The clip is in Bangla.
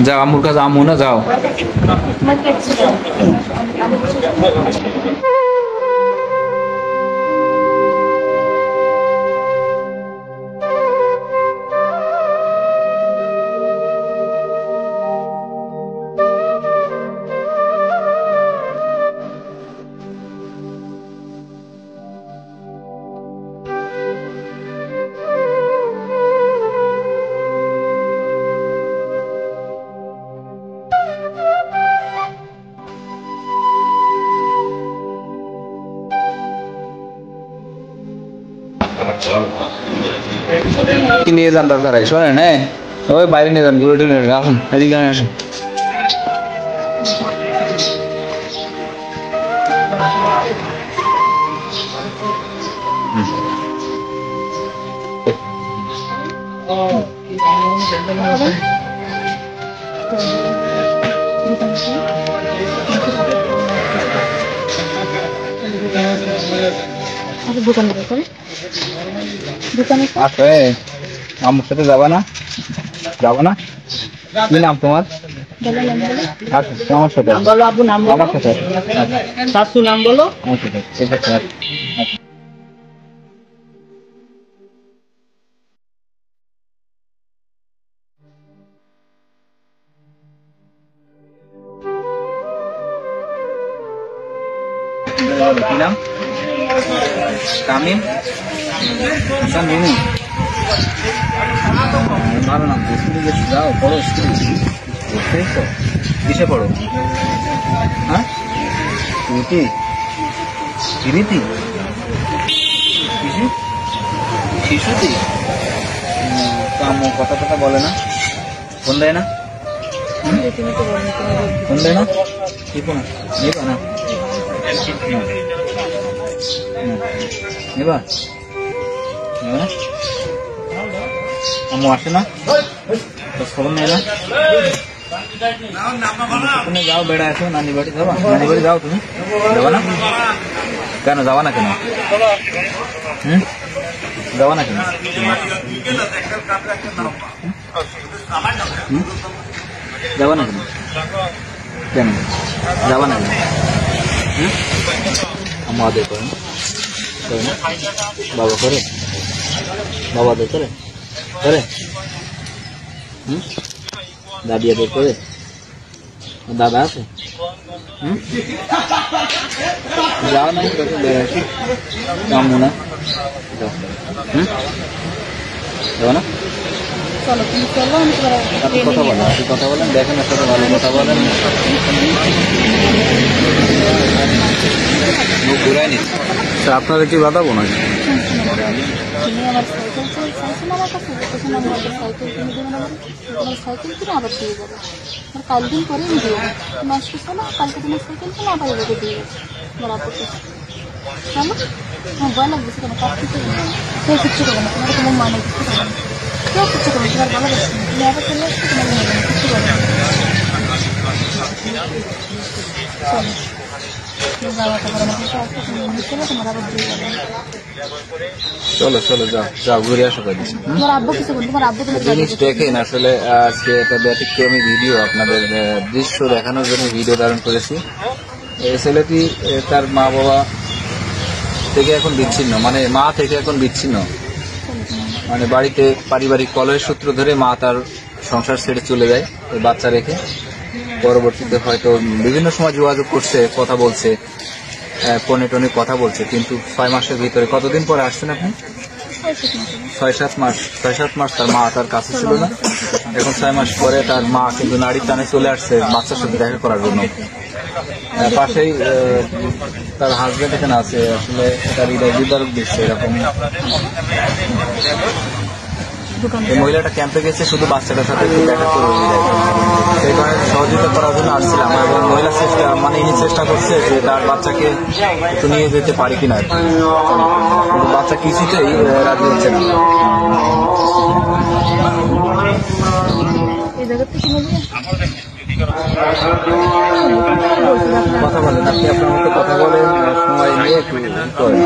যাও আম্মুর কাছে, আম্মু না যাও। কি নিয়ে যান দরকার হয় শোনেন? হ্যাঁ, ওই বাইরে নিয়ে যান, ঘুরে টুরে আসুন, এদিকে আসুন। আসো, আমার সাথে যাবা না? যাবো না? কি নাম তোমার? আমার সাথে বলো আব্বু, নাম আমার সাথে শাশু নাম বলো। ঠিক আছে। কি নাম? তামিম। ভালো নাম তো। স্কুলে গেছি, যাও পড়ো স্কুল। কিসে পড়ো? হ্যাঁ, রীতি রীতি শিশুতি। তো আম্মু কথা কথা বলে না? ফোন দেয় না? ফোন দেয় না? কি ফোন নেবা না? নেবা? আম্মু আসে না? খবর নেই না? তুমি যাও, বেড়া আসো নানি বাড়ি। যাবা নানি বাড়ি? যাও তুমি, যাবা না কেন? যাবা না কেন? যাবা না কেন? যাবা না কেন? কেন যাবা না কেন? আম্মু আদর করে না? বাবা করে? বাবা আদর করে? করে? দাদি আদর করে? দাদা আছে? যাও না, আম্মু না? যাও না? আপনি কথা বলেন, আপনি কথা বলেন, দেখেন না সাথে ভালো কথা বলেন। ঘুরাই নি আপনারা কি বাধা বোনা? কালদিন করে দিয়ে নষ্ট না, কালকে তোমার সাইকেল ছিল আবার এভাবে দিয়ে গেছে বরাবর। চলো, আমার ভয় লাগতেছে কেন? কাজ কিছু কেউ কিচ্ছু করবে না, তোমাকে তোমার মানে কিচ্ছু করবে না, কেউ কিচ্ছু করবে না, তোমার ভালো লাগছে না। তুমি আবার চলে আসছো, তোমার মনে হবে কিচ্ছু করবে না। চলো চলো যাও যাও, ঘুরে আসো। জিনিস দেখেন, আসলে আজকে একটা ব্যতিক্রমী ভিডিও আপনাদের দৃশ্য দেখানোর জন্য ভিডিও ধারণ করেছি। এই ছেলেটি তার মা বাবা থেকে এখন বিচ্ছিন্ন, মানে মা থেকে এখন বিচ্ছিন্ন, মানে বাড়িতে পারিবারিক কলহের সূত্র ধরে মা তার সংসার ছেড়ে চলে যায় ওই বাচ্চা রেখে। পরবর্তীতে হয়তো বিভিন্ন সময় যোগাযোগ করছে, কথা বলছে, ফোনে টোনে কথা বলছে, কিন্তু 6 মাসের ভিতরে, কতদিন পরে আসছেন আপনি? 6-7 মাস তার মা তার কাছে ছিল না। এখন 6 মাস পরে তার মা কিন্তু নারীর টানে চলে আসছে বাচ্চার সাথে দেখা করার জন্য। পাশেই তার হাজবেন্ড এখানে আছে, আসলে তার হৃদয় বিদারক দিচ্ছে এরকম। এই মহিলাটা ক্যাম্পে গেছে শুধু বাচ্চাটার সাথে একটু দেখা করে সেই কারণে সহযোগিতা করার জন্য আসছিলাম। এবং মহিলা চেষ্টা, মানে ইনি চেষ্টা করছে যে তার বাচ্চাকে একটু নিয়ে যেতে পারি কিনা, কিন্তু বাচ্চা কিছুতেই রাজি হচ্ছে না। কথা বলেন আপনি, আপনার মতো কথা বলেন, সময় নিয়ে একটু করেন।